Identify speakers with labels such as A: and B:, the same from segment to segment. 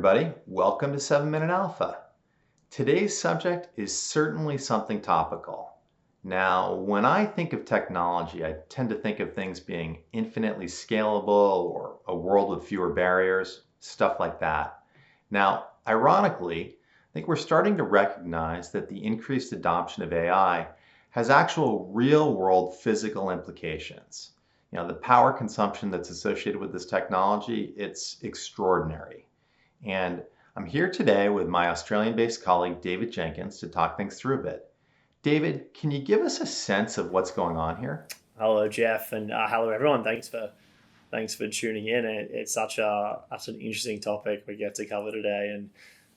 A: everybody. Welcome to 7 Minute Alpha. Today's subject is certainly something topical. Now, when I think of technology, I tend to think of things being infinitely scalable or a world with fewer barriers, stuff like that. Now, ironically, I think we're starting to recognize that the increased adoption of AI has actual real-world physical implications. The power consumption that's associated with this technology, it's extraordinary. And I'm here today with my Australian-based colleague, David Jenkins, to talk things through a bit. David, can you give us a sense of what's going on here?
B: Hello, Geoff, and hello, everyone. Thanks for tuning in. It's such an interesting topic we get to cover today,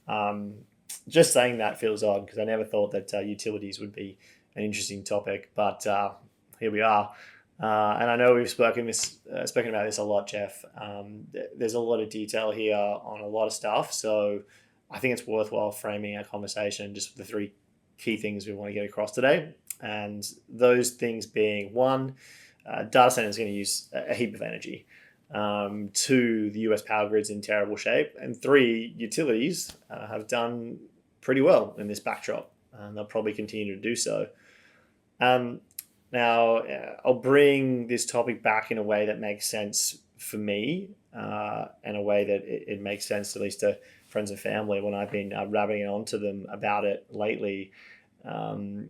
B: and just saying that feels odd because I never thought that utilities would be an interesting topic, but here we are. And I know we've spoken about this a lot, Geoff. There's a lot of detail here on a lot of stuff, so I think it's worthwhile framing our conversation just with the three key things we want to get across today. And those things being, one, data centers are going to use a heap of energy. Two, the US power grid's in terrible shape. And three, utilities have done pretty well in this backdrop, and they'll probably continue to do so. Now, I'll bring this topic back in a way that makes sense for me, and a way that it makes sense at least to friends and family when I've been rabbiting on to them about it lately. When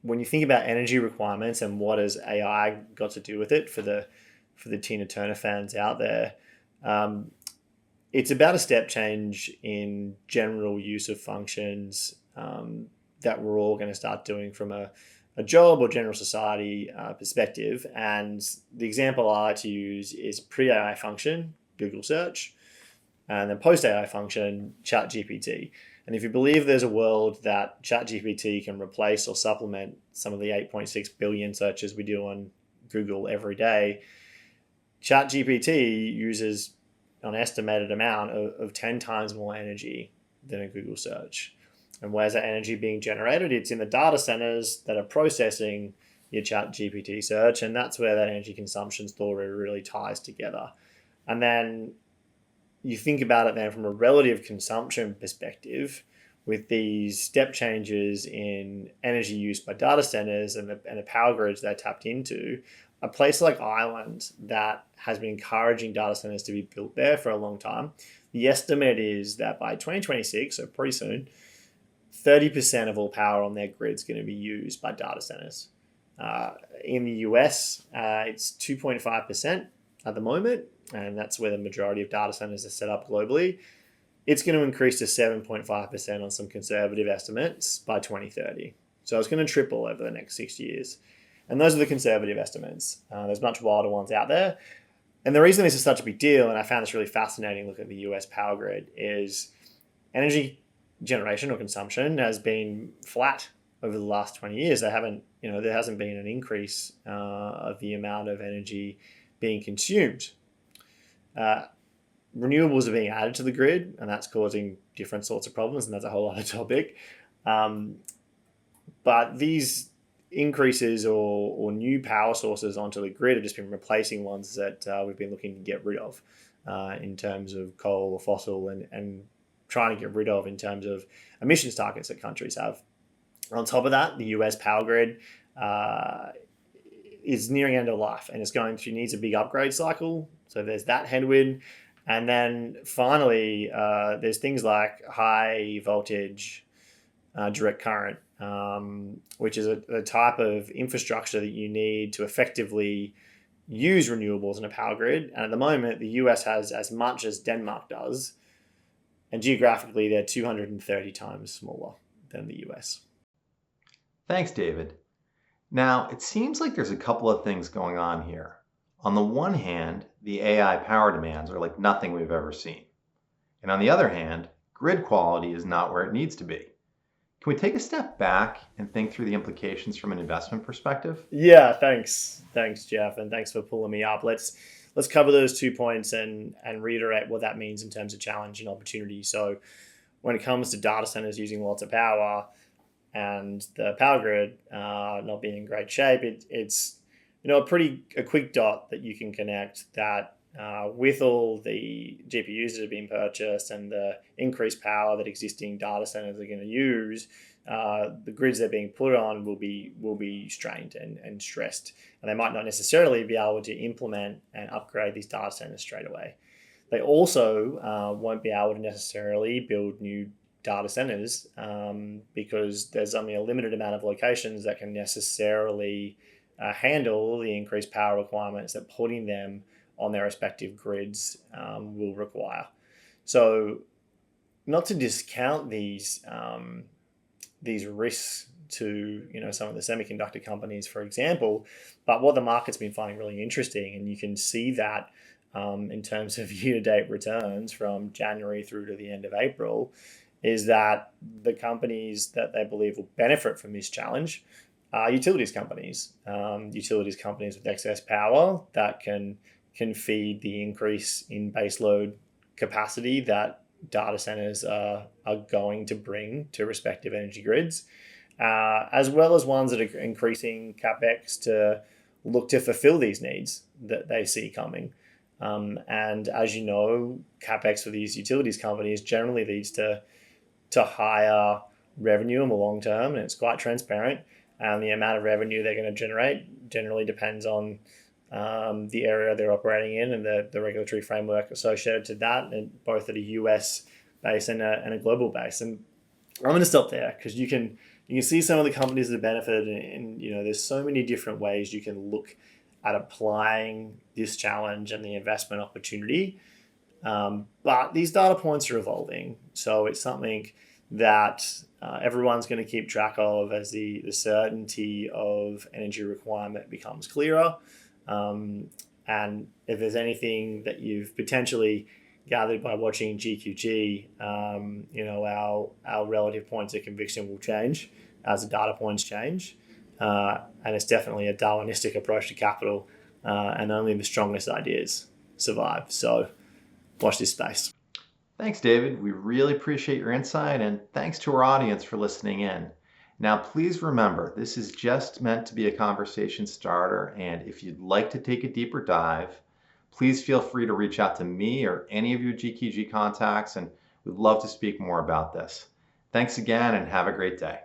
B: you think about energy requirements and what has AI got to do with it for the Tina Turner fans out there, it's about a step change in general use of functions that we're all going to start doing from a job or general society perspective. And the example I like to use is pre-AI function, Google search, and then post-AI function, ChatGPT. And if you believe there's a world that ChatGPT can replace or supplement some of the 8.6 billion searches we do on Google every day, ChatGPT uses an estimated amount of 10 times more energy than a Google search. And where's that energy being generated? It's in the data centers that are processing your ChatGPT search, and that's where that energy consumption story really ties together. And then you think about it then from a relative consumption perspective, with these step changes in energy use by data centers and the power grids they're tapped into, a place like Ireland that has been encouraging data centers to be built there for a long time, the estimate is that by 2026, so pretty soon, 30% of all power on their grid is going to be used by data centers. In the US, it's 2.5% at the moment, and that's where the majority of data centers are set up globally. It's going to increase to 7.5% on some conservative estimates by 2030. So it's going to triple over the next 6 years. And those are the conservative estimates. There's much wilder ones out there. And the reason this is such a big deal, and I found this really fascinating looking at the US power grid, is energy generation or consumption has been flat over the last 20 years. There hasn't been an increase of the amount of energy being consumed. Renewables are being added to the grid, and that's causing different sorts of problems, and that's a whole other topic. But these increases or new power sources onto the grid have just been replacing ones that we've been looking to get rid of in terms of coal or fossil, and trying to get rid of in terms of emissions targets that countries have. On top of that, the US power grid is nearing end of life, and needs a big upgrade cycle. So there's that headwind. And then finally, there's things like high voltage direct current, which is a type of infrastructure that you need to effectively use renewables in a power grid. And at the moment, the US has as much as Denmark does, and geographically, they're 230 times smaller than the US.
A: Thanks, David. Now, it seems like there's a couple of things going on here. On the one hand, the AI power demands are like nothing we've ever seen. And on the other hand, grid quality is not where it needs to be. Can we take a step back and think through the implications from an investment perspective?
B: Yeah, thanks. Thanks, Geoff, and thanks for pulling me up. Let's cover those 2 points and reiterate what that means in terms of challenge and opportunity. So when it comes to data centers using lots of power and the power grid not being in great shape, it's a quick dot that you can connect that with all the GPUs that have been purchased and the increased power that existing data centers are going to use, the grids they're being put on will be strained and stressed, and they might not necessarily be able to implement and upgrade these data centers straight away. They also won't be able to necessarily build new data centers because there's only a limited amount of locations that can necessarily handle the increased power requirements that putting them on their respective grids will require. So, not to discount these risks to some of the semiconductor companies, for example, but what the market's been finding really interesting, and you can see that in terms of year-to-date returns from January through to the end of April, is that the companies that they believe will benefit from this challenge are utilities companies with excess power that can feed the increase in baseload capacity that data centers are going to bring to respective energy grids, as well as ones that are increasing CapEx to look to fulfill these needs that they see coming. And as you know, CapEx for these utilities companies generally leads to higher revenue in the long term, and it's quite transparent. And the amount of revenue they're going to generate generally depends on the area they're operating in and the regulatory framework associated to that, and both at a US base and a global base. And I'm going to stop there because you can see some of the companies that have benefited, and there's so many different ways you can look at applying this challenge and the investment opportunity. But these data points are evolving, so it's something that everyone's going to keep track of as the certainty of energy requirement becomes clearer. And if there's anything that you've potentially gathered by watching GQG, our relative points of conviction will change as the data points change. And it's definitely a Darwinistic approach to capital, and only the strongest ideas survive. So watch this space.
A: Thanks, David. We really appreciate your insight, and thanks to our audience for listening in. Now, please remember, this is just meant to be a conversation starter, and if you'd like to take a deeper dive, please feel free to reach out to me or any of your GQG contacts, and we'd love to speak more about this. Thanks again, and have a great day.